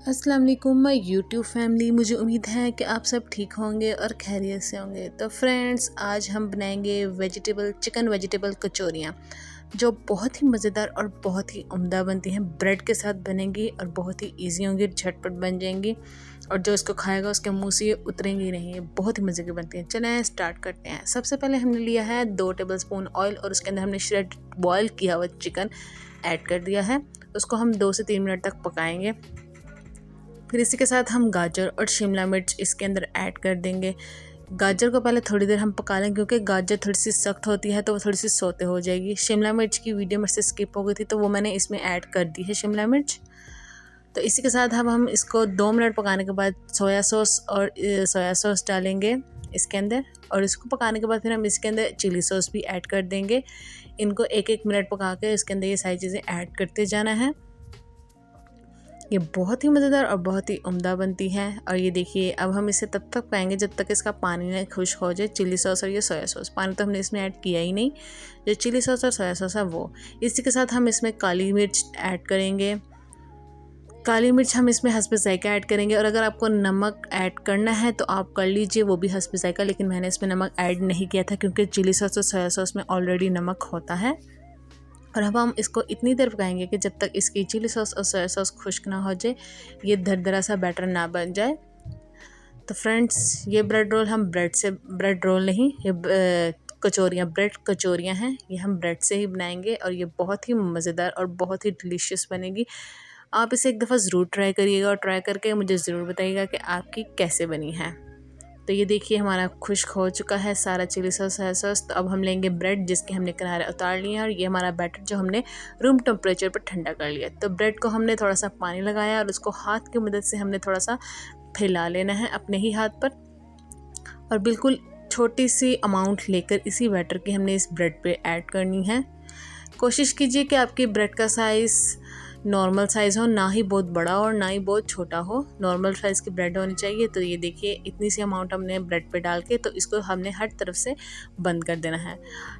अस्सलाम वालेकुम my YouTube family. मुझे उम्मीद है कि आप सब ठीक होंगे और खैरियत से होंगे। तो फ्रेंड्स, आज हम बनाएंगे चिकन वेजिटेबल कचौरियाँ, जो बहुत ही मज़ेदार और बहुत ही उम्दा बनती हैं। ब्रेड के साथ बनेंगी और बहुत ही इजी होंगी, झटपट बन जाएंगी और जो इसको खाएगा उसके मुंह से ये उतरेंगी नहीं। बहुत ही मज़े की बनती हैं। चलें स्टार्ट करते हैं। सबसे पहले हमने लिया है 2 टेबलस्पून ऑयल और उसके अंदर हमने श्रेड बॉयल किया हुआ चिकन ऐड कर दिया है। उसको हम 2 से 3 मिनट तक पकाएंगे। फिर इसी के साथ हम गाजर और शिमला मिर्च इसके अंदर ऐड कर देंगे। गाजर को पहले थोड़ी देर हम पका लेंगे, क्योंकि गाजर थोड़ी सी सख्त होती है तो वो थोड़ी सी सोते हो जाएगी। शिमला मिर्च की वीडियो मेरे से स्किप हो गई थी, तो वो मैंने इसमें ऐड कर दी है शिमला मिर्च। तो इसी के साथ अब हम इसको 2 मिनट पकाने के बाद सोया सॉस डालेंगे इसके अंदर, और इसको पकाने के बाद फिर हम इसके अंदर चिली सॉस भी ऐड कर देंगे। इनको 1-1 मिनट पका के इसके अंदर ये सारी चीज़ें ऐड करते जाना है। ये बहुत ही मज़ेदार और बहुत ही उम्दा बनती है। और ये देखिए, अब हम इसे तब तक पकाएंगे जब तक इसका पानी ना खुश्क हो जाए। चिली सॉस और ये सोया सॉस, पानी तो हमने इसमें ऐड किया ही नहीं। जो चिली सॉस और सोया सॉस है वो। इसी के साथ हम इसमें काली मिर्च ऐड करेंगे। काली मिर्च हम इसमें हस्ब ज़ायका ऐड करेंगे, और अगर आपको नमक ऐड करना है तो आप कर लीजिए, वो भी हस्ब ज़ायका। लेकिन मैंने इसमें नमक ऐड नहीं किया था, क्योंकि चिली सॉस और सोया सॉस में ऑलरेडी नमक होता है। और अब हम इसको इतनी देर पकाएंगे कि जब तक इसकी चिली सॉस और सोया सॉस खुश्क ना हो जाए, ये दरदरा सा बैटर ना बन जाए। तो फ्रेंड्स, ये ब्रेड रोल नहीं, ये कचौरियाँ, ब्रेड कचौरियाँ हैं। ये हम ब्रेड से ही बनाएंगे और ये बहुत ही मज़ेदार और बहुत ही डिलीशियस बनेगी। आप इसे एक दफ़ा ज़रूर ट्राई करिएगा और ट्राई करके मुझे ज़रूर बताइएगा कि आपकी कैसे बनी है। तो ये देखिए, हमारा खुश्क हो चुका है सारा चिली सॉस सोया सॉस। तो अब हम लेंगे ब्रेड, जिसके हमने किनारे उतार लिए हैं, और ये हमारा बैटर जो हमने रूम टेम्परेचर पर ठंडा कर लिया। तो ब्रेड को हमने थोड़ा सा पानी लगाया और उसको हाथ की मदद से हमने थोड़ा सा फैला लेना है अपने ही हाथ पर, और बिल्कुल छोटी सी अमाउंट लेकर इसी बैटर की हमने इस ब्रेड पे ऐड करनी है। कोशिश कीजिए कि आपकी ब्रेड का साइज़ नॉर्मल साइज़ हो, ना ही बहुत बड़ा और ना ही बहुत छोटा हो। नॉर्मल साइज़ की ब्रेड होनी चाहिए। तो ये देखिए, इतनी सी अमाउंट हमने ब्रेड पे डाल के, तो इसको हमने हर तरफ से बंद कर देना है।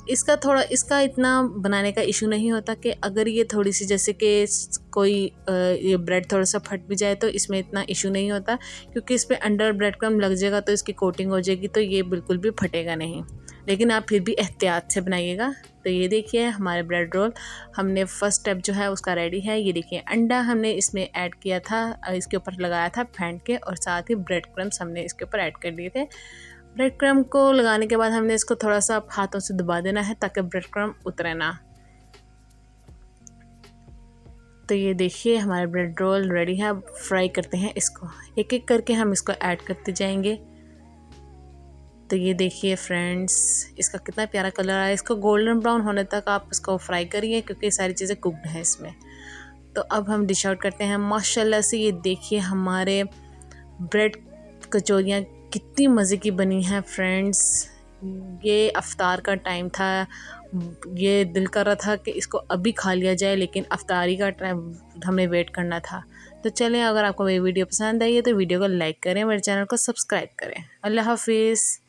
इसका इतना बनाने का इशू नहीं होता कि अगर ये थोड़ी सी, जैसे कि कोई ये ब्रेड थोड़ा सा फट भी जाए, तो इसमें इतना इशू नहीं होता, क्योंकि इस पर अंडर ब्रेड क्रम्ब लग जाएगा तो इसकी कोटिंग हो जाएगी, तो ये बिल्कुल भी फटेगा नहीं। लेकिन आप फिर भी एहतियात से बनाइएगा। तो ये देखिए, हमारे ब्रेड रोल हमने फर्स्ट स्टेप जो है उसका रेडी है। ये देखिए, अंडा हमने इसमें ऐड किया था, इसके ऊपर लगाया था फेंट के, और साथ ही ब्रेड क्रम्स हमने इसके ऊपर ऐड कर दिए थे। ब्रेड क्रम्ब को लगाने के बाद हमने इसको थोड़ा सा हाथों से दबा देना है, ताकि ब्रेड क्रम्ब उतरे ना। तो ये देखिए, हमारा ब्रेड रोल रेडी है। अब फ्राई करते हैं इसको, एक एक करके हम इसको ऐड करते जाएंगे। तो ये देखिए फ्रेंड्स, इसका कितना प्यारा कलर आया। इसको गोल्डन ब्राउन होने तक आप इसको फ्राई करिए, क्योंकि सारी चीज़ें कुकड हैं इसमें। तो अब हम डिश आउट करते हैं। माशाल्लाह से ये देखिए, हमारे ब्रेड कचौरियाँ कितनी मज़े की बनी हैं फ्रेंड्स। ये अफ्तार का टाइम था, ये दिल कर रहा था कि इसको अभी खा लिया जाए, लेकिन अफ्तारी का टाइम हमें वेट करना था। तो चलें, अगर आपको मेरी वीडियो पसंद आई है तो वीडियो को लाइक करें, मेरे चैनल को सब्सक्राइब करें। अल्लाह हाफिज़।